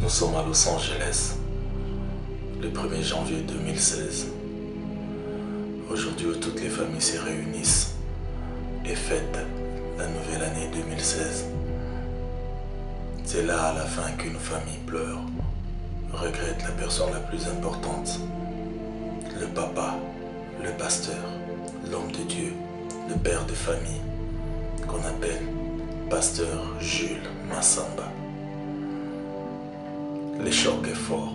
Nous sommes à Los Angeles, le 1er janvier 2016. Aujourd'hui où toutes les familles se réunissent et fêtent la nouvelle année 2016. C'est là à la fin qu'une famille pleure, regrette la personne la plus importante, le papa, le pasteur, l'homme de Dieu, le père de famille, qu'on appelle pasteur Jules Massamba. Le choc est fort,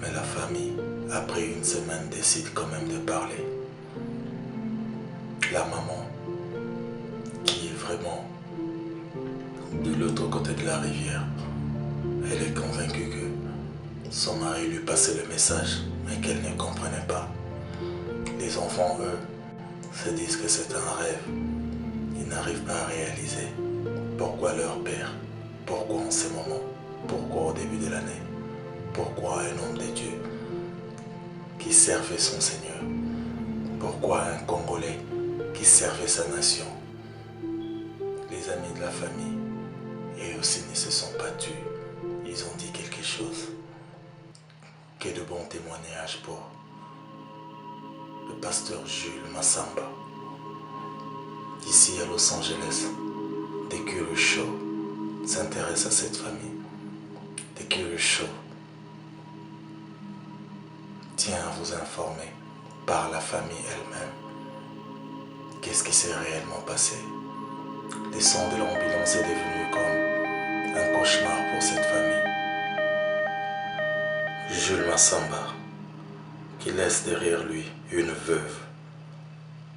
mais la famille, après une semaine, décide quand même de parler. La maman, qui est vraiment de l'autre côté de la rivière, elle est convaincue que son mari lui passait le message, mais qu'elle ne comprenait pas. Les enfants, eux, se disent que c'est un rêve. Ils n'arrivent pas à réaliser pourquoi leur père, pourquoi en ce moment, pourquoi au début de l'année, pourquoi un homme de Dieu qui servait son Seigneur, pourquoi un Congolais qui servait sa nation. Les amis de la famille, eux aussi ne se sont pas tus, ils ont dit quelque chose. Que de bons témoignages pour le pasteur Jules Massamba. Ici à Los Angeles, The Cure Show s'intéresse à cette famille. The Cure Show tient à vous informer par la famille elle-même qu'est-ce qui s'est réellement passé. Le son de l'ambulance est devenu comme un cauchemar pour cette famille. Jules Massamba, qui laisse derrière lui une veuve,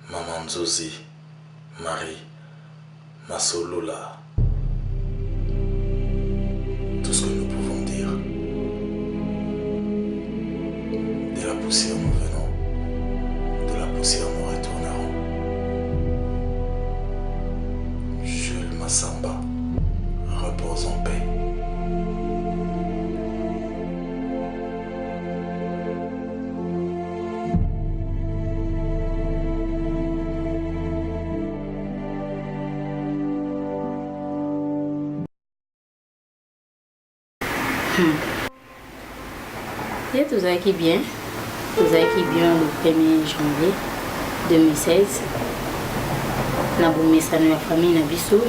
Maman Nzozi, Marie, Masolola. Tout ce que nous pouvons dire, de la poussière nous venons, de la poussière nous retournerons. Jules Massamba, repose en paix. Et tout ça qui est bien. Tout ça qui est bien le 1er janvier 2016. Na bomesa na famille na biso.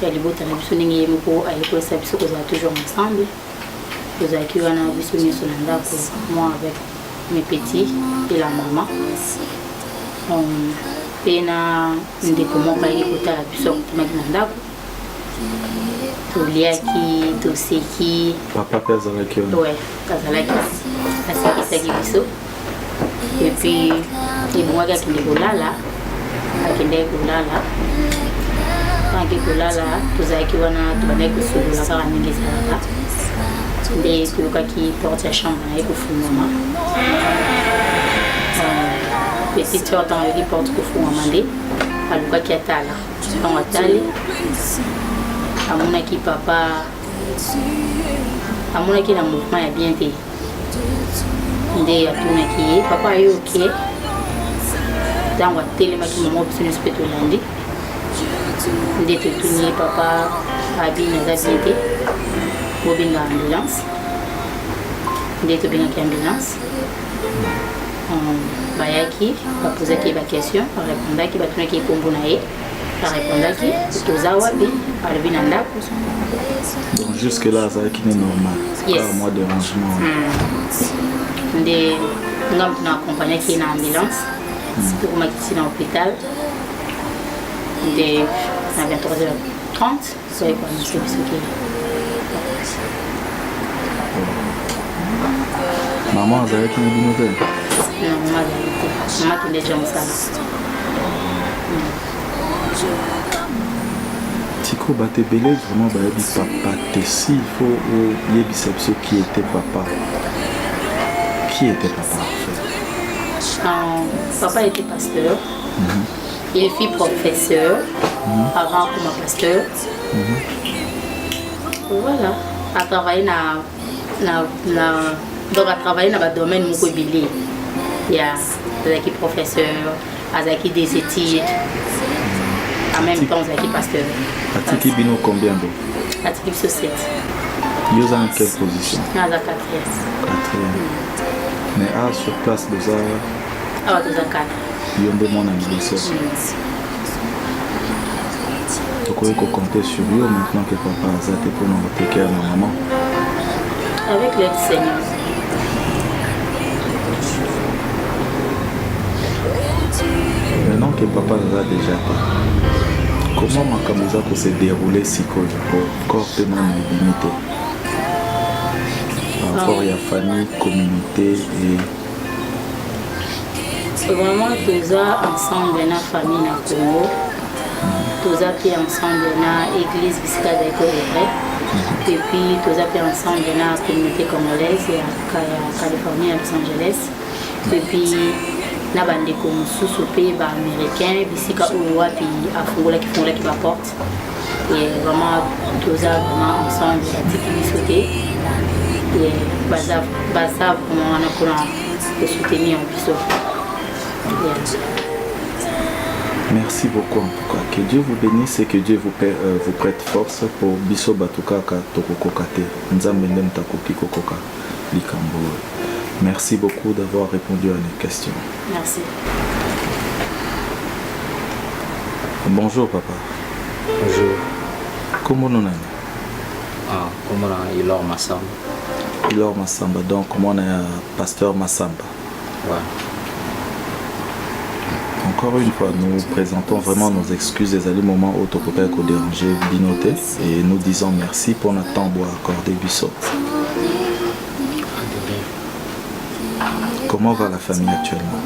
Ya libota na biso ningi yemoko ayeko sa biso koza toujours ensemble. Tout ça qui wana biso ni sonanda ko moi avec mes petits et la maman. Pena ndeko moko ayeko la biso kotumaki ndako. Toliaki, toseki. Papa Kazalaki. Ouais, Kazalaki. Aseki biso. Et puis, il m'a dit qu'il est là. Quand il est là, tout ça qui va na tubané que sur la sara ningi sara. Des trucs qui portent la chambre et que fou maman. Petite soeur dans qui porte que fou maman dé. Aluka qui atala. On atale. Amuna ki papa amuna ki na mouvement ya bien te nde atuna ki papa yo ok tango atelema ki mama biso nyonso mpe tolandi nde totuni papa abi naza bien te bobenga ambulance nde tobengaki ambulance bayaki bapozaki baquestion barépondaki batunaki ekombo na ye répondaki toza wapi alobi na ndako. Donc jusque là ça qui est normal. Yes. Pas moi dérangement. Nde ngam na accompagner qui na ambulance pour makiti na hôpital. Nde à 23h30 so y commencer biso ki. Maman azali qui est bino te. Non, maman qui est déjà ensemble. Tiko Batebele vraiment bayebi papa te si il faut yebisa biso qui était papa. Qui était papa en fait? Papa était pasteur. Il fut professeur avant comme pasteur. Voilà, a travaillé donc a travaillé dans le domaine mokobili. Il y a des professeurs, des études. En même temps, Zaki pasteur. Atiki Bino combien d'eau? Atiki Biso 7. Vous êtes en quelle position? Dans la quatrième. Mais sur place, vous avez... Ah, dans la 4. Vous avez mon anniversaire. Vous pouvez compter sur vous maintenant que papa a été pour nous protéger à ma maman. Avec l'aide du Seigneur. Maintenant que papa a déjà été, comment ma caméra peut se dérouler si corps de mon limité par rapport à la famille, communauté et... Vraiment, tous ensemble dans la famille dans le Congo, tous ensemble dans l'église Bisika d'Écouvray, et puis tous ensemble dans la communauté congolaise et à Californie, à Los Angeles, et puis na bande comme sous-soupé américain, Bisika Ouloua, puis Afongola qui font là qui m'apporte. Et vraiment, tous vraiment ensemble, la petite sauté. Et Baza, vraiment, on a pour soutenir en plus. Merci beaucoup en tout cas. Que Dieu vous bénisse et que Dieu vous prête force pour Biso Batuka Tokokokate. Nzamendem Takoki Kokoka Likambo. Merci beaucoup d'avoir répondu à nos questions. Merci. Bonjour papa. Bonjour. Comment on a? Comment on a Ilor Massamba. Ilor Massamba, donc comment on a pasteur Massamba. Ouais. Encore une fois, nous présentons vraiment nos excuses des allées moments où Tokoka est dérangé, binoté, et nous disons merci pour notre temps accordé Bisso. Comment va la famille actuellement?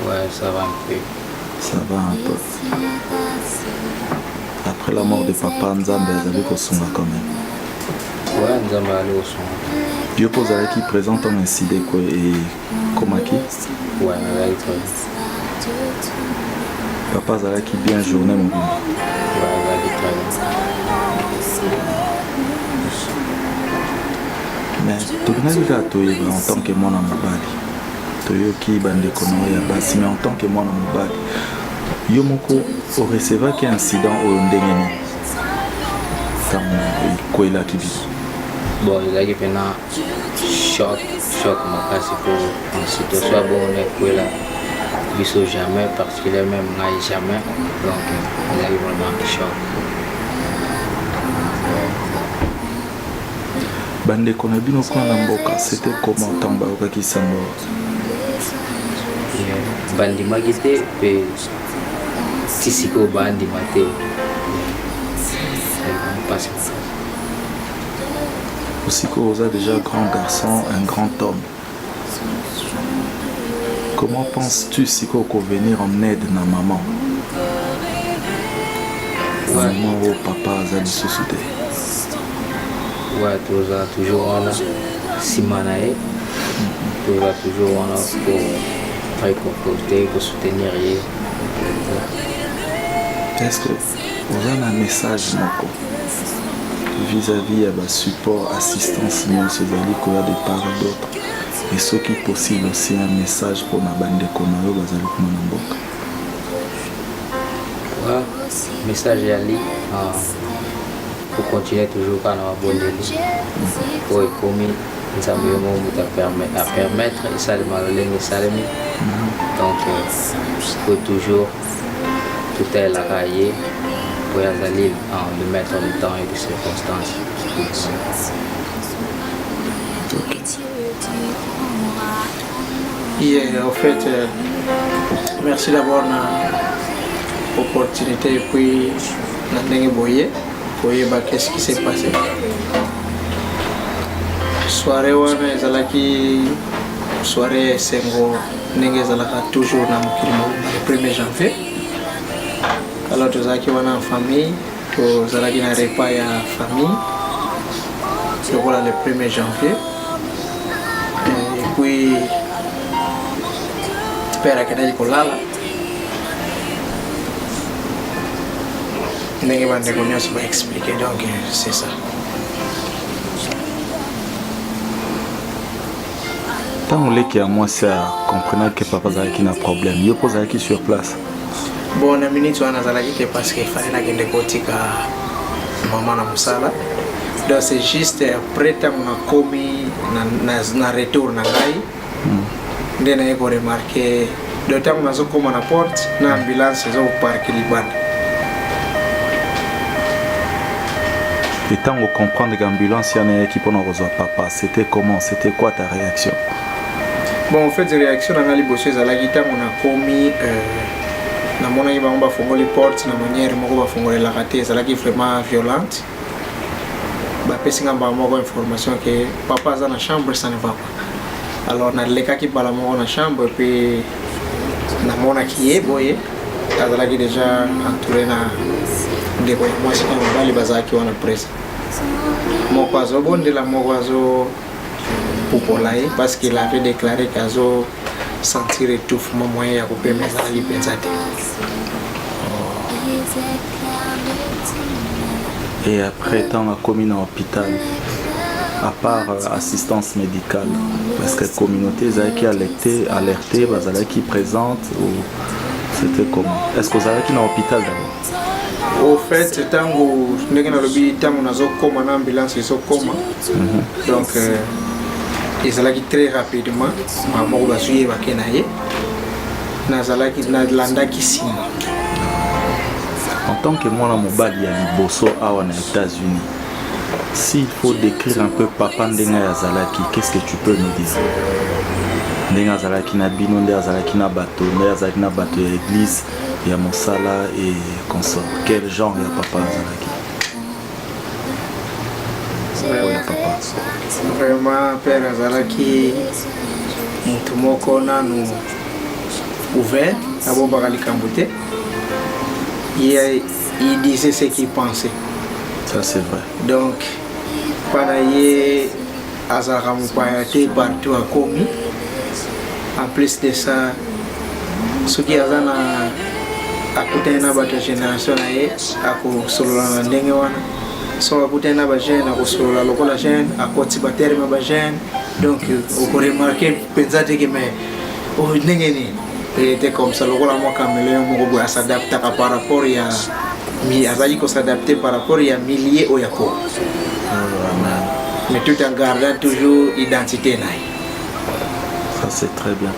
Ouais, ça va un peu. Ça va un peu. Après la mort de papa, Nzambe avait Kosunga quand même. Ouais, Nzambe allait au son. Dieu pose avec qui présente un incident et Komaki? Ouais, mais là, il travaille. Papa Zalaki bien journée mon bien. Ouais, là, il travaille. Mais tout le monde en tant que moi dans mon bali. Toyoki bande kono ya basi, mais en tant que moi dans mon bali. Yomoko au receveur qui incident au ndengeni. Tam koila kibi. Bon, il a qui fait un choc makasi pour une situation bon on est koila. Biso jamais parce qu'il est même n'aille jamais. Donc il a eu vraiment un choc. Bande kono bino kwa na mboka, c'était comment tamba okaki sango. Bandi magite pe tisiko bandi mate. Osiko Oza déjà grand garçon, un grand homme. Comment penses-tu Siko qu'on venir en aide na maman? Maman ou papa Azali Sousouté. Ouais, toujours on a Simanae. Toujours on a pour réconforter, pour soutenir. Est-ce que vous avez un message vis-à-vis de support, assistance, mais ce vali qu'il y a des parts d'autres? Et ce qui est possible aussi un message pour ma bande de Konayo, Bazali Kumanamboka. Ouais, message est allé pour continuer toujours à la bonne vie. Pour économiser, nous avons à permettre et ça le malin et ça le mis. Donc, il faut toujours tout est la cahier pour y aller le mettre en temps et les circonstances. Et en fait, merci d'abord pour l'opportunité et puis pour voir qu'est-ce qui s'est passé. Soirée soirée Sengo toujours dans le 1er janvier. Alors nous avons en famille, nous avons un repas à famille. C'est voilà le 1er janvier. Et puis père akenda kolala ndenge bandeko nyonso baexplike, donc c'est ça. Tant que moi ça comprenait que papa Zalaki n'a problème, il pose Zalaki sur place. Bon, na minute wana Zalaki parce qu'il fallait la gende kotika maman na musala. donc c'est juste après ntango nakomi na retour na ngai nde naye koremarke donc ntango nazokoma na porte na ambulance ezokoparke libanda. Et tant qu'on comprend que l'ambulance, il y en a qui pendant reçoit papa, c'était comment? C'était quoi ta réaction? Bon, en fait, la réaction dans les bosses, c'est la guitare, on a commis, na mona qui va on va fongoler les portes, na manière on va fongoler la raté, c'est là qui est vraiment violente. Bah, parce qu'on va avoir information que papa est dans la chambre, ça ne va pas. Alors, on a les cas qui parlent dans la chambre, et puis na mona qui est, boy, là qui est déjà entouré na de quoi moi c'est un bali bazaki wana presse mon oiseau bon de la mon oiseau popolaire parce qu'il avait déclaré qu'azo sentir étouffement moyen ya couper mes ali pensate. Et après tant la commune à hôpital à part assistance médicale parce que la communauté zaki alerté bazalaki présente ou c'était comment? Est-ce que vous avez qui dans l'hôpital d'abord? Au fait, tango ndenge na lobi tango nazokoma na ambulance ezokoma donc ezalaki très rapidement mama bazwi bakena ye nazalaki nalandaki nsima. En tant que mwana mobali ya liboso awa na États-Unis, s'il faut décrire un peu papa ndenga ya zalaki, qu'est-ce que tu peux nous dire? Ndenga zalaki na bino, ndenga zalaki na bato, ndenga zalaki na bato ya église ya mosala et consort. Quel genre ya papa zalaki? Ya papa. Vraiment père zalaki mutu moko nanu ouvert, abo bakali kambote. Il disait ce qu'il pensait. Ça c'est vrai. Donc pendant ye azara mupayate partout à komi. En plus de ça, ce qui a akutana na bato génération na ye akosolola na ndenge wana so akutana na ba jeune akosolola lokola jeune akoti ba terme ba jeune donc okoremarquer penza te que mais oh ndenge ni était comme ça lokola moi kamele moko boya s'adapter par rapport ya mi azali ko s'adapter par rapport ya millier o yako mais tout en gardant toujours identité na. Ça c'est très bien.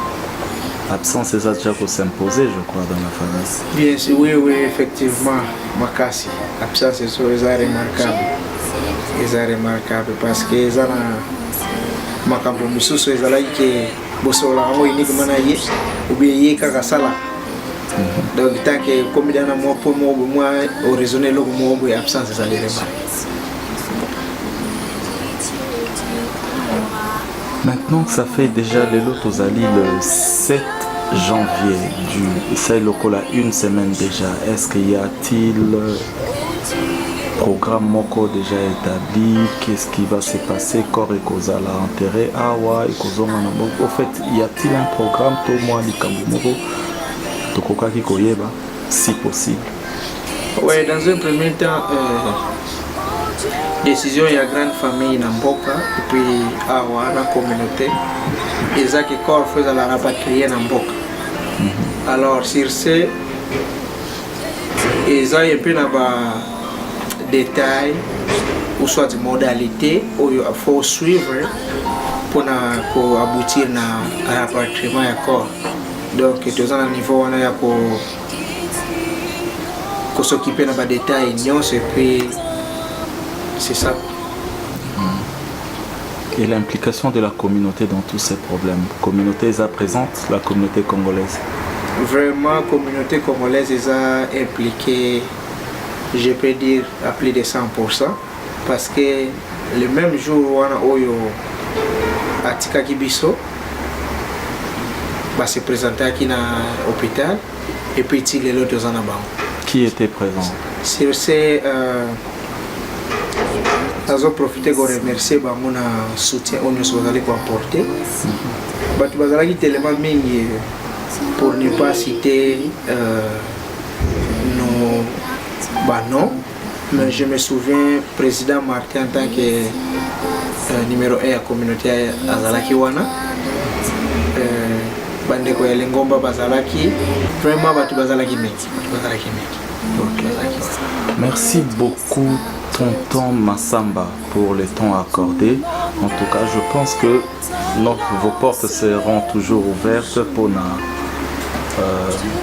L'absence c'est ça déjà pour s'imposer, je crois, dans la famille. Bien sûr, oui, effectivement, Makassi. L'absence c'est ça, c'est remarquable. C'est remarquable parce que les gens makambo mususu ezalaki ke bosola ngo uniquement na ye ou bien ye kaka sala. Donc tant que comme dans moi pour moi au raisonner le mot absence ça les remarque. Maintenant que ça fait déjà les lots aux Ali le 7 janvier du c'est local à une semaine déjà, est-ce qu'il y a-t-il programme moko déjà établi? Qu'est-ce qui va se passer? Corps et cause à la enterrer awa et cause au fait y a-t-il un programme tout moi likambo moko tokoka ki koyeba si possible? Oui, dans un premier temps décision il y a grande famille na mboka et puis awa na communauté eza que corps faisait la rapatrier na mboka. Alors sur ce eza un peu na ba détails ou soit modalité où il faut suivre pour aboutir na rapatriement ya corps. Donc tout à niveau on a ya ko s'occuper na ba détails non et puis c'est ça. Et l'implication de la communauté dans tous ces problèmes. Communauté est présente, la communauté congolaise. Vraiment, la communauté congolaise est impliquée, je peux dire, à plus de 100%. Parce que le même jour où on a Tika Kibiso, va se présenter à l'hôpital et puis il y a l'autre en bas. Qui était présent? Sur ces nous profité pour remercier mon soutien au nous allons apporter. Nous allons tellement pour ne pas citer nos noms, mais je me souviens président Martin en tant que numéro 1 de la communauté Azalaki Wana. Bandeko ya Lengomba Bazalaki, vraiment Bazalaki Meki. Merci beaucoup. tonton Massamba pour les temps accordés. En tout cas, je pense que vos portes seront toujours ouvertes pour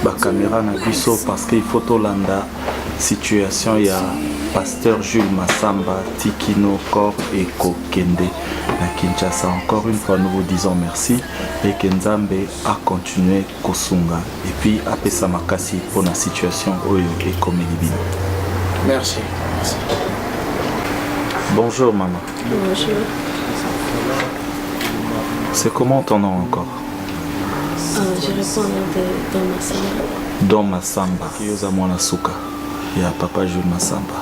la caméra na biso parce qu'il faut tolanda situation. Il y a pasteur Jules Massamba Tikino Corps et Kokende na Kinshasa. Encore une fois, nous vous disons merci et que Nzambe a continué Kosunga et puis apesa makasi pour la situation oyo et comme libino. Merci. Bonjour maman. Bonjour. C'est comment ton nom encore? Je réponds dans Massamba. Don Massamba. Yoza mwana suka. Il y a papa Jules Massamba.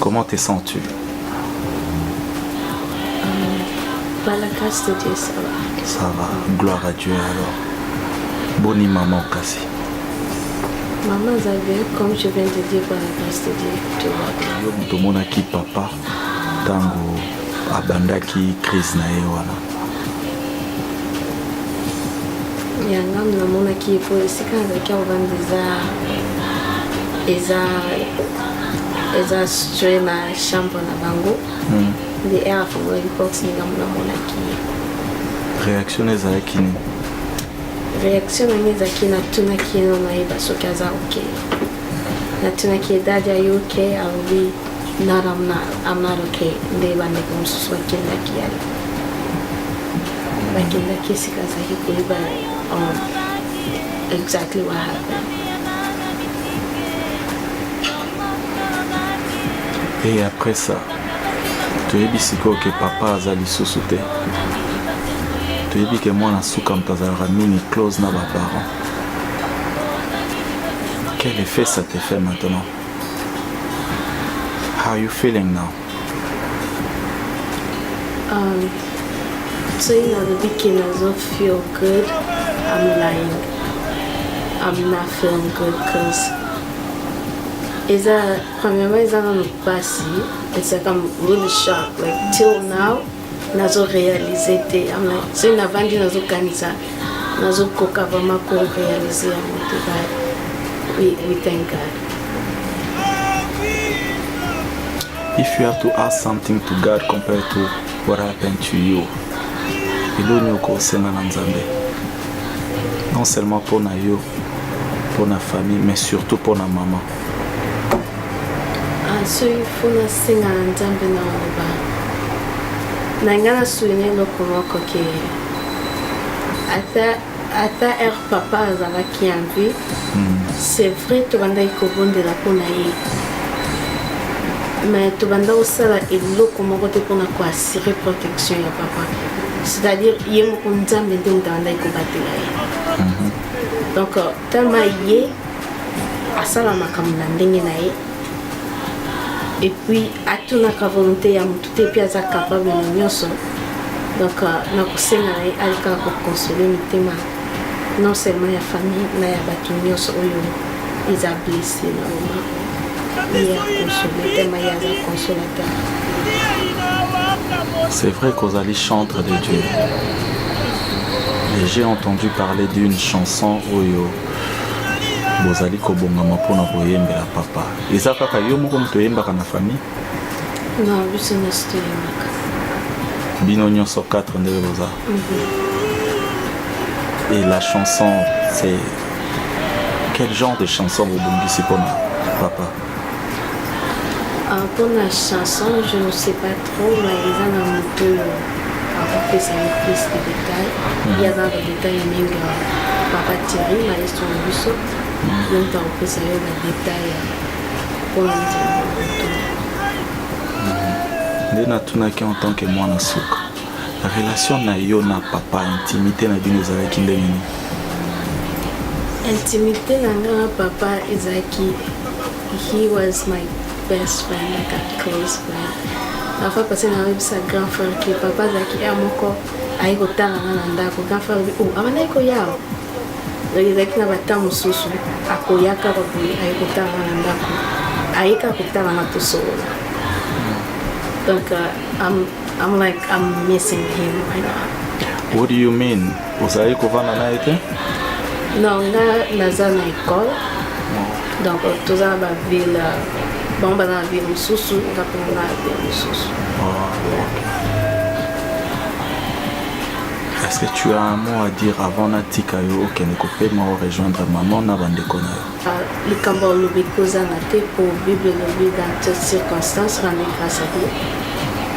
Comment te sens-tu? Par la grâce de Dieu, ça va. Ça va. Gloire à Dieu alors. Boni maman kasi. Maman va bien, comme je viens de dire, par la grâce de Dieu, tout va bien. Yo motomonaki papa tango abandaki crise na ye wana. Yanga namonaki epo esika azalaki kovanda eza stre na chambre na bango nde ere afungolaki porte ningambo namonaki Réaction ezalaki nini? réaction nange ezalaki natunaki ye no nayeba soki aza ok. Natunaki ye dadi aye ok alobi not I'm not okay. Nde bandeko mosusu bakendaki yale bakendaki esika azalaki koyeba exactly what happened. Et après ça, toyebi sikoyo ke papa aza lisusu te. Toyebi ke mwana suka moto azalaka mini close na baparents. Quel effet ça te fait maintenant? How are you feeling now? So in the beginning I don't feel good. I'm lying. I'm not feeling good because premièrement it's not passé. It's like I'm really shocked. Like till now, nazo réaliser te. I'm like so in avandi nazo kanisa nazo koka vraiment ko réaliser amoto. We thank God. If you have to ask something to God compared to what happened to you, iloni okosenga na Nzambe. Non seulement pour na yo, pour na famille, mais surtout pour na maman. So il faut na senga na Nzambe na oloba. Nanga na souvenir loko moko ke ata papa azalaki en vie. C'est vrai tobandaki kobondela mpona ye. Mais tobanda osala eloko moko te mpona koassire protection ya papa. C'est-à-dire ye moko Nzambe nde moto abandaki kobatela ye. Donc tellement ye asala makambo na ndenge na ye. Et puis atunaka volonté ya motu te puis aza capable na nyonso. Donc nakosenga na ye aleka kokonsole mitema non seulement ya famille na ya bato nyonso oyo eza blessé na oma. C'est vrai qu'Ozali chantre de Dieu. Et j'ai entendu parler d'une chanson Oyo Bozali Kobongama pona boyembela papa. Eza kaka yo moko moto yembaka na famille? Non, biso nyonso toyembaka. Bino nyonso 4 ndenge boza. Et la chanson, c'est quel genre de chanson vous bongisi pona papa? Pour la chanson, je ne sais pas trop, mais ils ont un peu fait ça avec plus de détails. Il y a dans le détail même Papa Thierry, maestro Busso, donc on fait ça avec des détails pour la Ndenatunaki en tant que mwana suka. La relation na yo na papa, intimité na bino ezalaki ndenge nini? Intimité na papa ezalaki, he was my best friend, like a close friend. La fois passée, on a eu sa grand frère qui papa zaki a moko aiko tanga na ndako. Grand frère dit oh abana iko yao. Donc zaki na batamu susu akoyaka babu aiko tanga na ndako. Aika kutanga na tosolo. Donc I'm missing him right now. What do you mean? Uzali kovana na ete? Non, nga naza na école. Donc tous en bas ville bon dans la ville sous rapidement la ville sous. Est-ce que tu as un mot à dire avant Natikayo que nous pouvons rejoindre maman na bandekona? Le cambo le bikoza na te pour Bible le dans toutes circonstances rendre grâce à Dieu.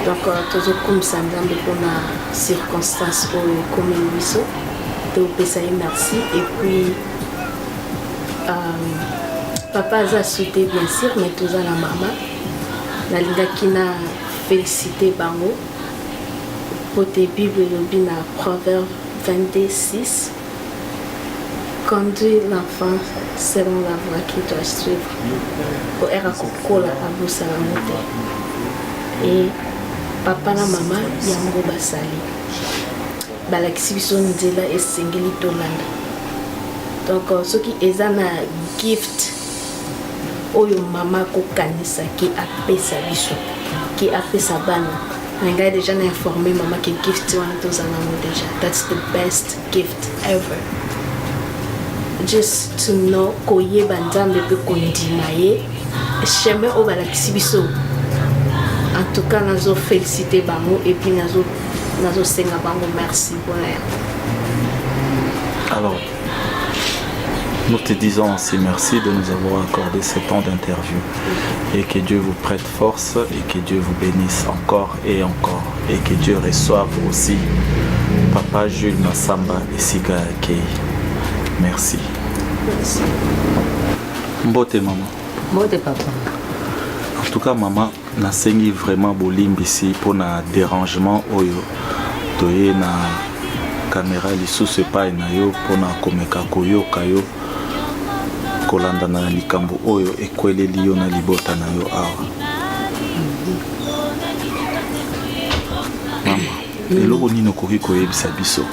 Donc toujours comme ça dans les circonstances au comme biso te pesa merci et puis papa a souhaité bien sûr mais toujours la maman la linga kina félicité bango. Côté Bible, le bin à Proverbe 22:6. Conduis l'enfant selon la voie qu'il doit suivre. Pour erakokola abusa la moto. Et papa na maman yango basali. Balakisi biso nzela esengeli tolanda. Donc ce qui est un gift oyo mama ko kanisa ki apesa biso, ki apesa bana. I got déjà informé maman que gift one to zanamo déjà. That's the best gift ever. Just to know koye banzambe pe kondimaye. Chemin au balakisi biso. En tout cas, nazo féliciter bango et puis nazo senga bango merci pour elle. Alors, nous te disons aussi merci de nous avoir accordé ce temps d'interview et que Dieu vous prête force et que Dieu vous bénisse encore et encore et que Dieu reçoive aussi Papa Jules Massamba et Siga Kei. Merci. Merci. Mbote maman. Mbote papa. En tout cas maman, nasengi vraiment bolimbi ici pour na dérangement oyo toye na caméra lisusu epai na yo pour na komeka koyoka yo kolanda na likambo oyo ekweleli yo na libota na yo awa. Mama, eloko nini okoki koyebisa biso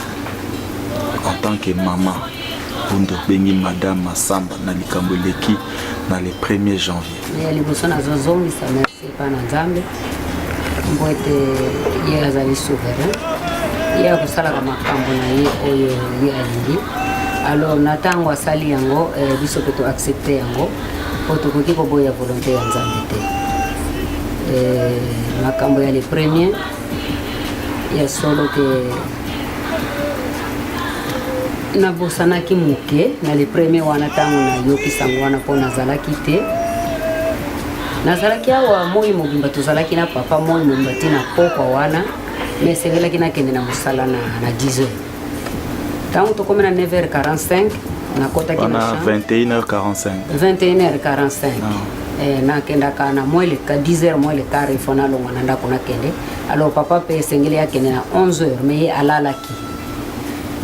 en tant que maman ondo bengi madame Massamba na likambo eleki na le 1er janvier? Ya liboso nazozongisa merci pa na Nzambe mbo ete ye azali souverain ye akosalaka makambo na ye oyo ye alingi. Alors na ntango asali yango biso mpe toaccepte yango po tokoki koboya volonté ya Nzambe te. Makambo ya le premier ya solo ke nabosanaki moke na le premier wana ntango nayokisango wana mpo nazalaki te. Nazalaki awa moi mobimba tozalaki na papa moi mobimba te na pokwa wana me esengelaki nakende na mosala na 10h. Ntango tokomi na 9h45 nakotaki na chambre 21h45 21h45 nakendaka na moins le 10h moins le quart il faut nalongwa na ndako nakende. Alors papa mpe esengeli akende na 11h me ye alalaki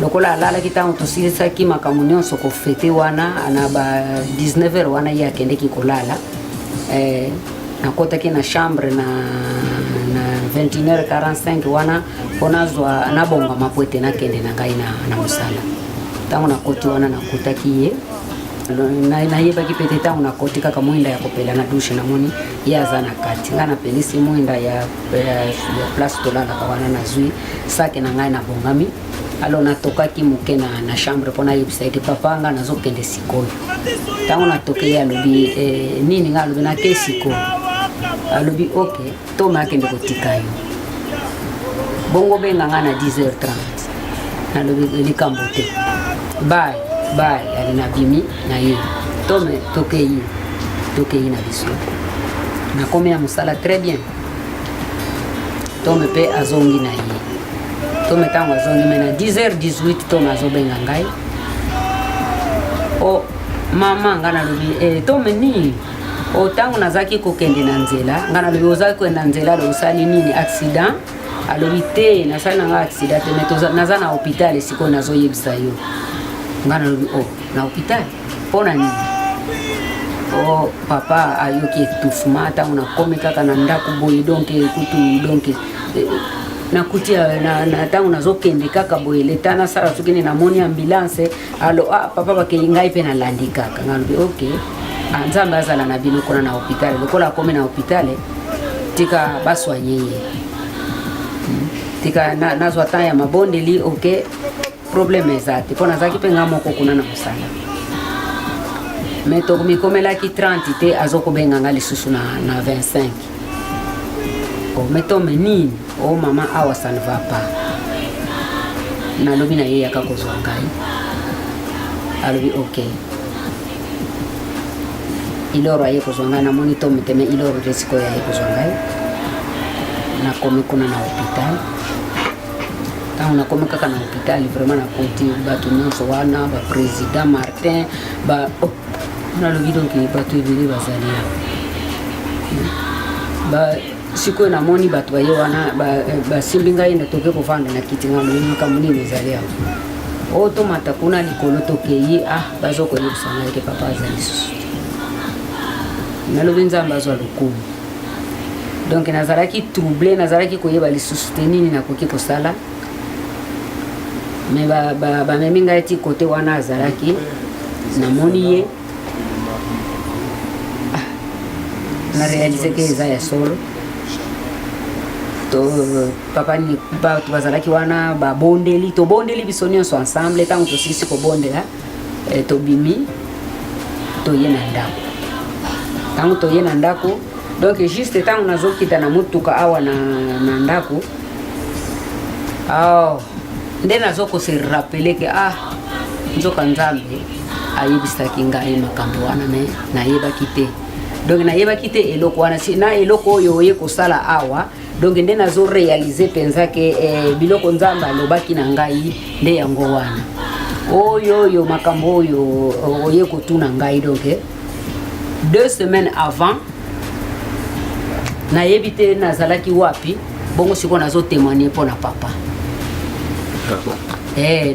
lokola alalaki ntango tosilisaki makambo nyonso kofete wana na ba 19h wana ye akendeki kolala. Nakotaki na chambre na 21h45 wana mpo nazwa nabonga mapwete nakende na ngai na mosala. Ntango nakoti wana nakotaki ye nayebaki pete ntango nakoti kaka mwinda ya kopela na dushe namoni ye aza na kati ngai napelisi mwinda ya place tolalaka wana nazwi sake na ngai nabongami. Alors natokaki moke na chambre mpo nayebisa ete papa nga nazokende sikoyo. Ntango natoke ye alobi nini nga alobi nake sikoyo. Alobi ok tome akende kotika yo bongo benga nga na 10h30 nalobi likambo te bye ali na bimi na ye tome toke ye na biso nakomi na mosala très bien. Tome mpe azongi na ye tome ntango azongi me na 10h18 tome azobenga ngai o mama nga nalobi tome nini otango nazaki kokende na nzela nga nalobi ozaki koenda na nzela osali nini accident. Alobi te nasali nanga accident te me naza na hôpital esikoyo nazoyebisa yo. Nga nalobi na hôpital mpona nini? Papa ayoki étouffement ntango nakomi kaka na ndako boye donc ekutu donc nakuti ntango nazokende kaka boye leta nasala soki nini namoni ambulance. Alo papa bakei ngai mpe nalandi kaka nga nalobi ok Nzambe azala na bino kona na hôpital lokola akomi na hôpital tika baswanye ye tika nazwa temps ya mabondeli ok problème eza te mpo nazalaki mpe nga moko kuna na mosala. mais tokomikomélaki 30 te azokobenganga lisusu na 25. Bon, metome nini o mama awa ça ne va pas. Nalobi na ye yaka kozwa ngai. Alobi ok. Iloro aye kozwa ngai namoni tome te mais iloro resiko ya ye kozwa ngai. Nakomi kuna na hôpital. Quand on a comme kaka na hôpital vraiment na koti batu nyonso wana ba président Martin ba na lobi donc batu ebele bazalia ba siko na moni batu baye wana ba simbinga ina toke kovanda na kiti ngalo ni kamuni mezalia o to mata kuna likolo tokeyi bazoko yebisana ke papa azali susu na lobi nzamba zo lokumu donc nazaraki troublé nazaraki koyeba lisusu te nini nakoki kosala. Mais memi ngai ti côté wana azalaki namoni ye na réaliser que eza ya solo to papa ni bato bazalaki wana babondeli tobondeli biso nyonso ensemble ntango tosilisi kobondela tobimi toye na ndako ntango toye na ndako donc juste ntango nazokita na mutuka awa na ndako nde nazoko se rappeler que nzoka nzambe ayebisaki ngai makambo wana me nayebaki te donc nayebaki te eloko wana na eloko oyo oye kosala awa donc nde nazo réaliser penza ke biloko nzambe alobaki na ngai nde yango wana oyo makambo oyo oye kotuna ngai donc 2 semaines avant nayebi te nazalaki wapi bongo siko nazo témoigner pour na papa.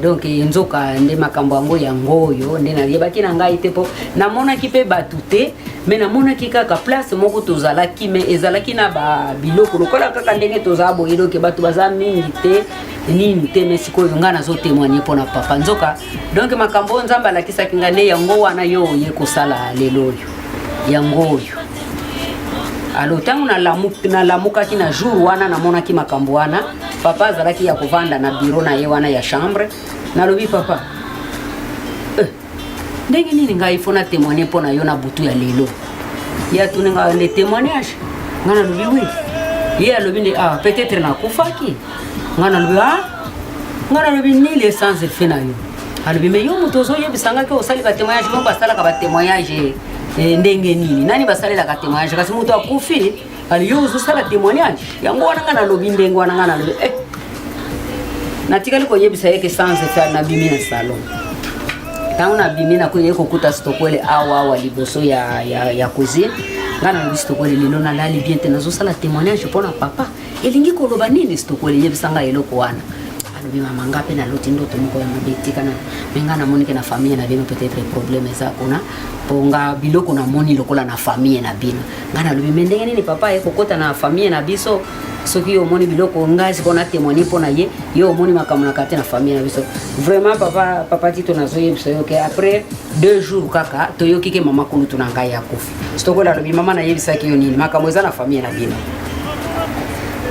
Donc nzoka nde makambo yango yangoyo nde nayebaki na ngai te po namonaki pe batu te mais namonaki kaka place moko tozalaki mais ezalaki na ba biloko lokola kaka ndenge tozala boye donc batu baza mingi te nini te mais sikoyo nga nazo témoigner pour na papa nzoka donc makambo nzamba alakisaki nga nde yango wana yo ye kosala lelo oyo yango oyo. Alors tangu nalamukaki na jour wana namonaki makambo wana papa azalaki ya kovanda na bureau na ye wana ya chambre nalobi papa ndenge nini ngai fona témoigner mpo na yo na butu ya lelo ya tunenga le témoignage nga nalobi oui ye alobi nde peut-être nakufaki nga nalobi ni l'essence fait na yo alobi mais yo moto ozoyebisanga ke osali ba témoignage mo basalaka ba témoignage ndenge nini nani basalelaka témoignage kasi moto akufi ali yo uzosala témoignage yango wana nga nalobi ndenge wana nga nalobi natikali koyebisa yeke sans effet na bimi na salon tango na bimi na koye kokuta stokwele awa liboso ya cuisine nga nalobi stokwele lelo nalali bien te nazosala témoignage mpona papa elingi koloba nini stokwele yebisanga eloko wana alobi mama nga mpe naloti ndoto moko ya mabe etikana me nga namonike na famille na bino peut-être problème eza kuna mpo nga biloko namoni lokola na famille na bino nga nalobi me ndenge nini papa ye kokota na famille na biso soki yo omoni biloko ngai siko na témoigner mpo na ye yo omoni makambo na kati na famille na biso vraiment papa tito nazoyebisa yo ke après 2 jours kaka toyoki ke mama kulutu na ngai akufi sitokola alobi mama nayebisaki yo nini makambo eza na famille na bino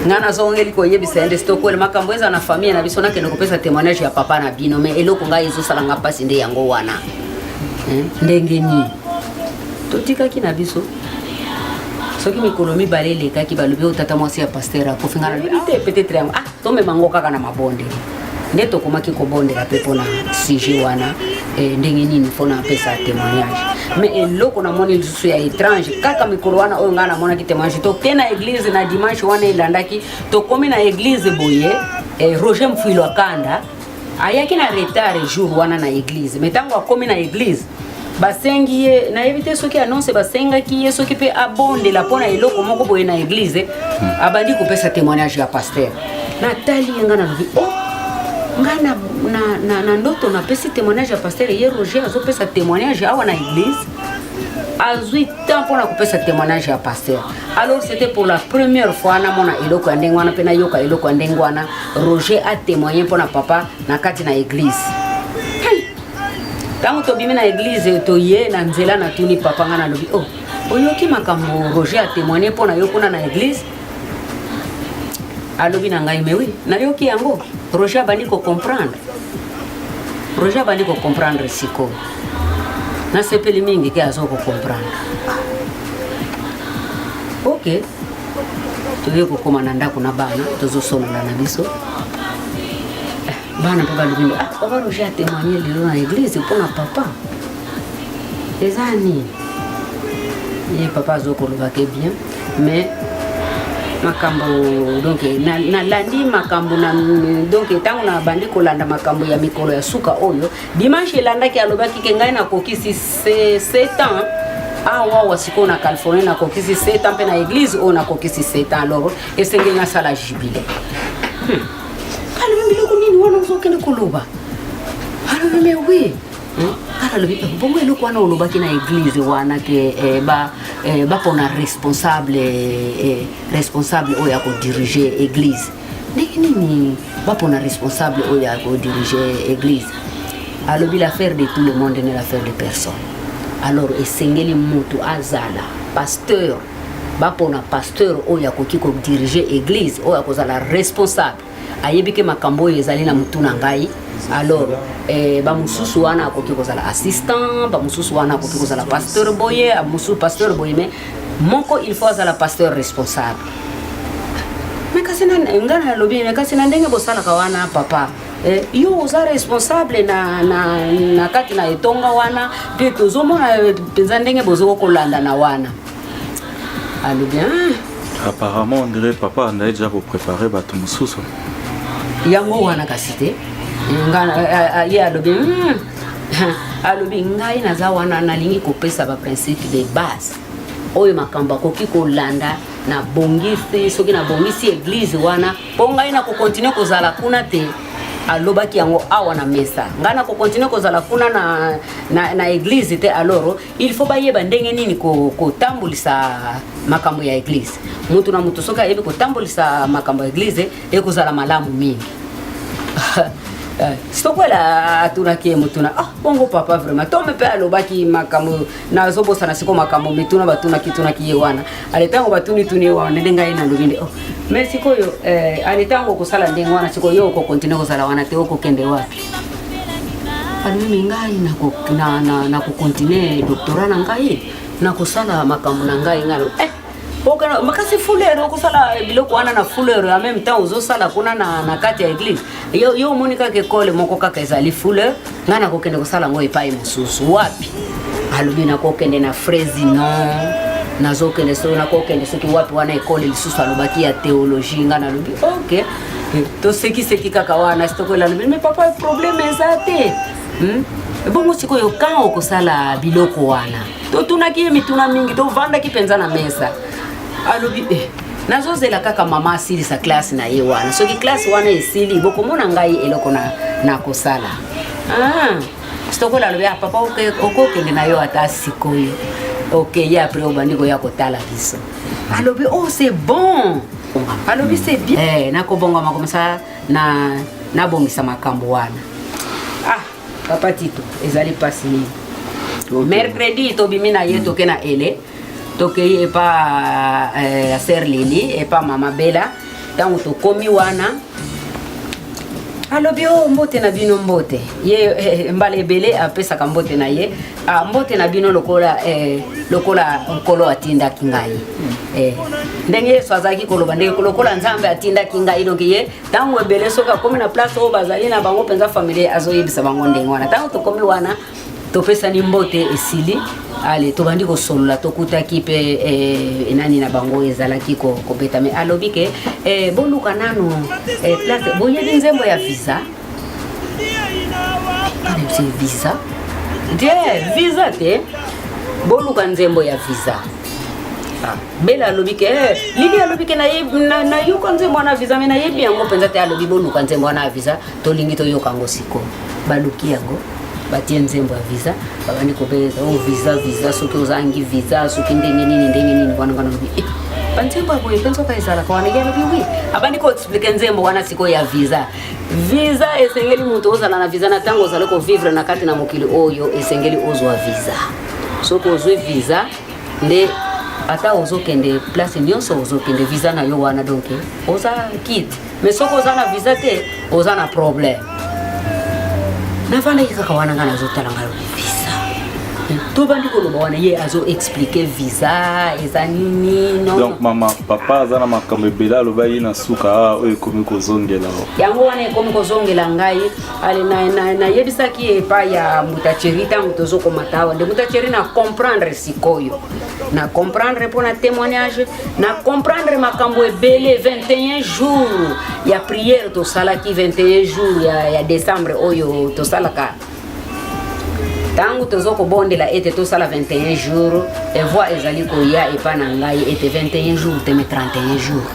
ngana zongeli koyebisa ende stokwele makambo eza na famille na biso nakende kopesa témoignage ya papa na bino mais eloko ngai ezosala nga pasi nde yango wana ndenge nini totikaki na biso soki mikolo mibale elekaki balobi otata mwasi ya pasteur akufi nga nalobi te peut-être yango tomemango kaka na mabonde nde tokomaki kobondela mpe mpona sujet wana ndenge nini mpona apesa témoignage mais eloko namoni lisusu ya étrange kaka mikolo wana oyo ngai namonaki témoignage toke na église na dimanche wana elandaki tokomi na église boye Roger Mfuilo Akanda ayaki na retard jour wana na église mais ntango akomi na église basengi ye nayebi te soki annonce basengaki ye soki mpe abondela mpona eloko moko boye na église abandi kopesa témoignage ya pasteur natali ye ngai nalobi nga na ndoto napesi témoignage ya pasteur ye Roger azopesa témoignage awa na église azwi temps mpona kopesa témoignage ya pasteur alors c'était pour la première fois namona eloko ya ndenge wana mpe nayoka eloko ya ndenge wana Roger atémoigné mpona papa na kati na église ntango tobimi na église toye na nzela natuni papa nga nalobi oyoki makambo Roger atémoigné mpona yo kuna na église alobi na ngai mais oui nayoki yango Roger abandi ko comprendre siko na sepeli mingi ke azoko comprendre. Ok, tuye kokoma na ndako na bana tozosolola na biso bana mpe balobi papa Roger a témoigné lelo na église mpona papa eza nini ye papa azokolobake bien mais makambo donc nalandi makambo na donc ntango na bandi kolanda makambo ya mikolo ya suka oyo dimanche elandaki alobaki ke ngai nakokisi 7 ans awa wasiko na Californie nakokisi 7 ans mpe na église oyo nakokisi 7 ans alors esengeli nasala jubile alobi biloko nini wana ozokende koloba alobi me oui alobi bongo eloko wana olobaki na église wana ke bapona responsable oyo ya kodirige église ndenge nini bapona responsable oyo ya kodirige église alobi l'affaire de tout le monde n'est l'affaire de personne. Alors esengeli mutu azala pasteur bapona pasteur oyo akoki ko diriger église oyo akozala responsable ayebike makambo oyo ezali na mutu na ngai. Alors bamususu wana akoki kozala assistant, bamususu wana akoki kozala pasteur boye, amusu pasteur boye, mais moko il faut azala pasteur responsable. Mais kasi na ngana lobi na kasi na ndenge bosala kawana papa yo oza responsable na kati na etonga wana pe tozomona penza ndenge bozoko kolanda na wana. Allô bien. Apparemment on dirait papa on a déjà pour préparer bato mususu. Yango wana kasite. Ngana ya alobi alobi ngai naza wana nalingi kopesa ba principe de base. Oyo makamba koki kolanda na bongisi soki na bongisi église wana ponga ina ko continuer kozala kuna te alobaki yango awa na mesa ngana ko continuer kozala kuna na église te alors il faut bayeba ndenge nini ko tambulisa makambo ya église mutu na mutu soka yebe ko tambulisa makambo ya église ekozala malamu mingi. Stokwela atunaki mutuna bongo papa vraiment tome pe alobaki makambo na zobosa na siko makambo mituna batuna kituna kiyewana aletango batuni tuni wana ndenga ina lobinde mais sikoyo aletango kusala ndenga wana siko yo ko continue kusala wana te ko kende wapi alimi ngai na ko continue doctorat na ngai na kusala makambo na ngai ngalo Okana makasi fulero kusala biloko wana na fulero en même temps uzosala kuna na kati ya église yo monika ke kole moko kaka ezali fulero ngana ko kende kusala ngo epai mususu wapi alobi na ko kende na frezi non nazo kende so na ko kende soki wapi wana ekole lisusu alobaki ya théologie ngana alobi OK to seki kaka wana stokola alobi mais papa problème ezate bongo siko yo kan okusala biloko wana to tunaki mituna mingi to vanda kipenza na mesa alobi nazozela kaka mama asili sa classe na ye wana soki classe wana esili bokomona ngai eloko na kosala stokola alobi papa okokende na yo ata sikoyo OK ya après obandiko ya kotala biso alobi c'est bon alobi c'est bien nakobonga makomisa na bongisa makambo wana papa Tito ezali pasi mercredi tobimi na ye toke na ele toke ye pa sœur Lili et pas mama Bella tango tokomi wana alobi mbote na bino mbote ye mbale bele apesa ka mbote na ye mbote na bino lokola nkolo atinda kingai ndenge swazaki koloba ndenge lokola nzambe atinda kingai donc ye tango bele soka komi na place o bazali na bango penza famille azoyebisa bango ndenge wana tango tokomi wana topesa ni mbote esili ale tobandi ko solola tokutaki pe nani na bango ezalaki ko beta me alobi ke boluka nanu place boye nzembo ya visa c'est visa visa te boluka nzembo ya visa Bela alobi ke Lili alobi ke na yuko nzembo na visa me na yebi yango penza te alobi boluka nzembo na visa tolingi to yokango siko baluki yango batie nzembo ya visa babandi kobeza visa soki ozangi visa soki ndenge nini wana lobi banzembo boye penso ka ezala kwa nige lobi oui abandi ko explique nzembo wana siko ya visa esengeli mutu ozala na visa na tango ozala ko vivre na kati na mokili oyo esengeli ozwa visa soko ozwe visa nde ata ozokende place nyonso ozokende visa na yo wana donc oza kit mais soko oza na visa te oza na problème navanda kaka wana ngana zotala ngalo visa to bandi koloba wana ye azo expliquer visa eza nini non donc mama papa azana makambo ebele aloba ye na suka oyo ekomi kozongela yango wana ekomi kozongela ngai ale nayebisaki epai ya Mutacheri ntango tozokoma awa nde Mutacheri na comprendre sikoyo na comprendre mpona témoignage na comprendre makambo ebele 21 jours ya prière tosalaki 21 jours ya décembre oyo tosalaka tangu tozokobondela ete tosala 21 jours evoi ezali koya epa na ngai ete 21 jours teme 31 jours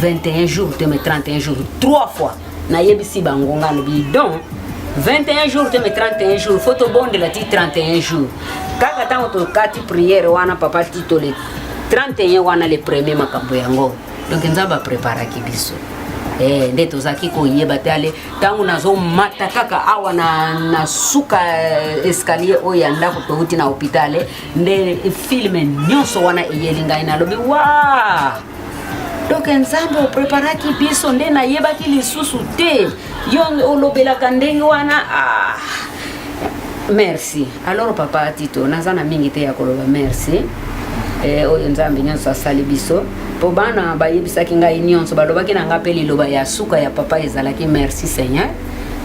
21 jours teme 31 jours 3 fois nayebisi bango nga lobi donc 21 jours teme 31 jours faut tobondela ti 31 jours kaka tango tokati prière wana papa titole 31 wana le premier makambo yango donc nzamba preparaki biso nde tozaki koyeba te ale ntango nazomata kaka awa na suka escalier oyo ya ndako touti na hôpital nde filme nyonso wana eyeli ngai nalobi wa donc nzambe opreparaki biso nde nayebaki lisusu te yo olobelaka ndenge wana merci alors papa Tito naza na mingi te ya koloba merci oyo nzambe nyonso asali biso po bana bayebisaki ngai nyonso balobaki na nga mpe liloba ya suka ya papa ezalaki merci Seigneur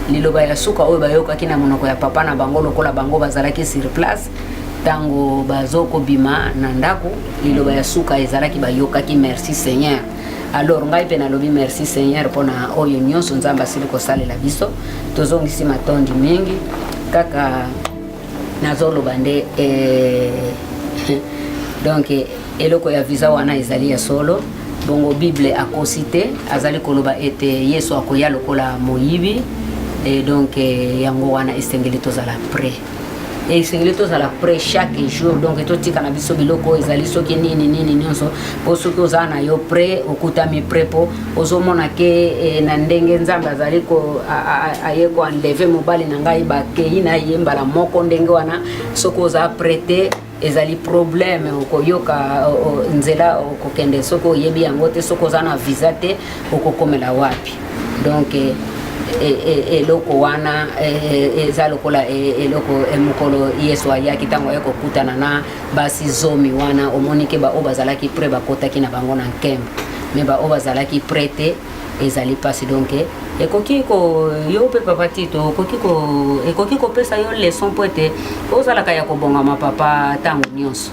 liloba ya suka oyo bayokaki na monoko ya papa na bango lokola bango bazalaki sur place tango bazokobima na ndako liloba ya suka ezalaki bayokaki merci Seigneur alors ngai mpe nalobi merci Seigneur mpona oyo nyonso nzambe asili kosalela biso tozongisi matondi mingi kaka nazoloba nde donc eloko ya visa wana ezali ya solo bongo bible akosi te azali koloba ete yesu akoya lokola moyibi donc yango wana esengeli tozala prêt esengeli tozala prêt chaque jour donc totika na biso biloko ezali soki nini nyonso po soki ozala na yo prêt okutami prêt po ozomona ke na ndenge nzambe azali aye ko enlever mobali na ngai bakei na ye mbala moko ndenge wana soki ozala prêt te ezali problème okoyoka nzela okokende soko oyebi yango te soko oza na visa te okokomela wapi donc eloko wana eza lokola eloko mokolo yesu ayaki ntango aye kokutana na basi zomi wana omoni ke baoyo bazalaki prêt bakotaki na bango na nkembo me baoyo bazalaki prêt te ezali pasi donc ekoki ko yo pe papa Tito ekoki kopesa yo leçon po ete ozalaka ya kobongama papa tango nyonso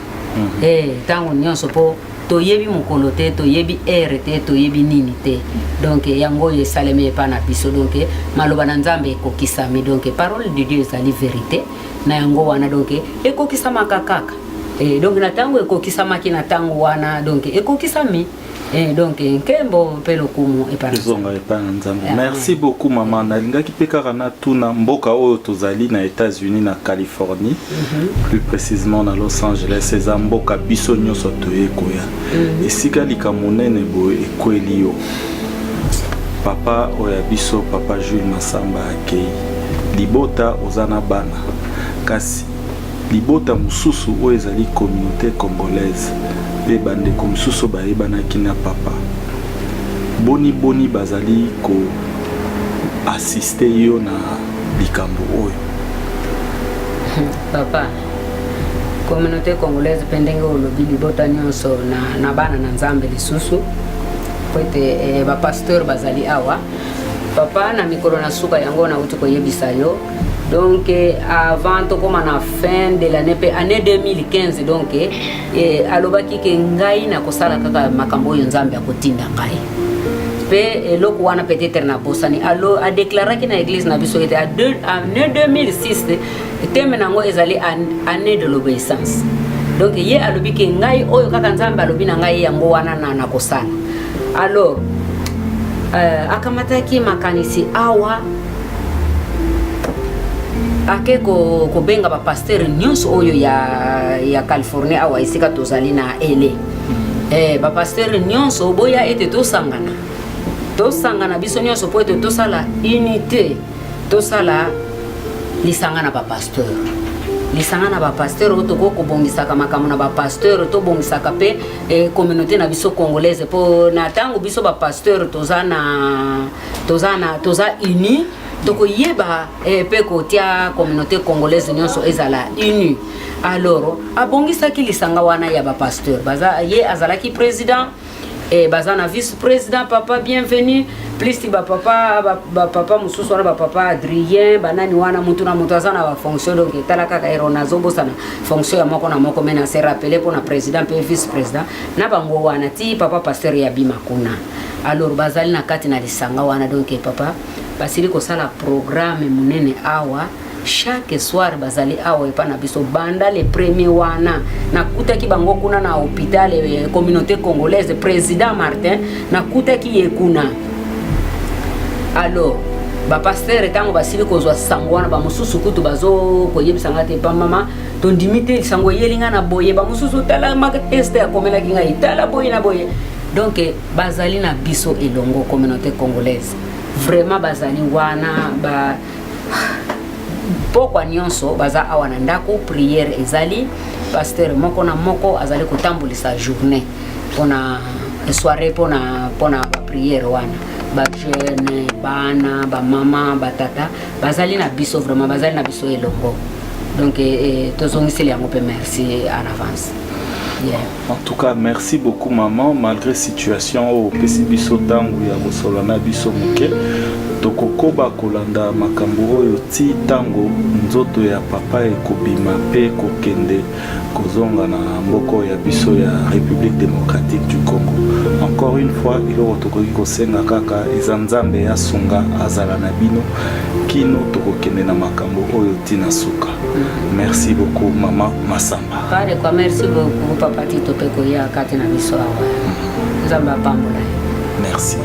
tango nyonso po toyebi mokolo te toyebi ere te toyebi nini te donc yango esalemi epa na biso donc maloba na nzambe ekokisami donc parole de Dieu ezali vérité na yango wana donc ekokisamaka kaka donc na tango ekokisamaki na tango wana donc ekokisami donc nkembo mpe lokumu ezonga epa na nzambe merci beaucoup mama nalingaki mpe kaka na tuna mboka oyo tozali na États-Unis na Californie plus précisément na Los Angeles eza mboka biso nyonso toyekoya esika likambo monene boye ekweli yo papa oyo ya biso papa Jules Masamba akei libota oza na bana kasi libota mosusu oyo ezali communauté congolaise pe bandeko mosusu bayebanaki na papa boni bazali ko assiste yo na likambo oyo papa communauté congolaise pe ndenge olobi libota nyonso na bana na nzambe lisusu po ete bapasteur bazali awa papa na mikolo na suka yango nauti koyebisa yo donc avant tokoma na fin de l'année pe année 2015 donc alobaki ke ngai na kosala kaka makambo oyo nzambe akotinda ngai pe eloko wana peut-être na bosani alo a déclaraki na église na biso ete année 2006 teme nango ezali année de l'obéissance donc ye alobi ke ngai oyo kaka nzambe alobi na ngai yango wana na kosala alors akamataki makanisi awa ake kobenga ba pasteur nyonso oyo ya California awa isika tozali na ele ba pasteur nyonso boya ete tosangana biso nyonso po ete tosala unité tosala lisangana ba pasteur lisangana ba pasteur oto kobongisaka makambo na ba pasteur to bongisaka pe communauté na biso congolaise po na tango biso ba pasteur toza uni toko yeba pe kotia communauté congolaise nyonso ezala unie. Alors abongisaki lisanga wana ya ba pasteur baza ye azalaki président baza na vice président papa bienvenue plus ba papa mususu wana ba papa Adrien banani wana mutu na mutu azana ba fonction donc talaka ka erona zobosa na fonction ya moko na moko mena se rappeler pour na président pe vice président na bango wana ti papa pasteur ya bima kuna. Alors bazali na kati na lisanga wana donc papa basili ko sala programme munene awa chaque soir bazali awa epana biso banda le premier wana na kutaki bango kuna na hôpital communauté congolaise président Martin na kutaki yekuna. Alors ba pasteur tango basili ko zwa sango wana ba mususu kutu bazo ko yebisanga te pa mama to ndimite sango yelinga na boye ba mususu tala mak test ya komela kinga itala boye na boye. Donc bazali na biso elongo communauté congolaise vraiment bazali wana ba pokwa nyonso baza awa na ndako prière ezali pasteur moko na moko azali kotambulisa journée pona soirée pona prière wana ba jeune bana ba mama ba tata bazali na biso vraiment bazali na biso elongo donc tozongiseli yango pe merci en avance. Yeah. En tout cas, merci beaucoup maman, malgré situation au Pesibiso tangu ya Bosolana biso muke tokokoba kolanda makambo oyo ti tango nzoto ya papa ekobima pe kokende kozonga na mboko ya biso ya République démocratique du Congo. Encore une fois, iloko tokoki kosenga kaka eza nzambe ya sunga azala na bino kino tokokende na makambo oyo ti na suka. Merci beaucoup maman Masamba. Pare kwa merci beaucoup papa Tito peko ya kati na biso awa. Nzamba pambola. Merci.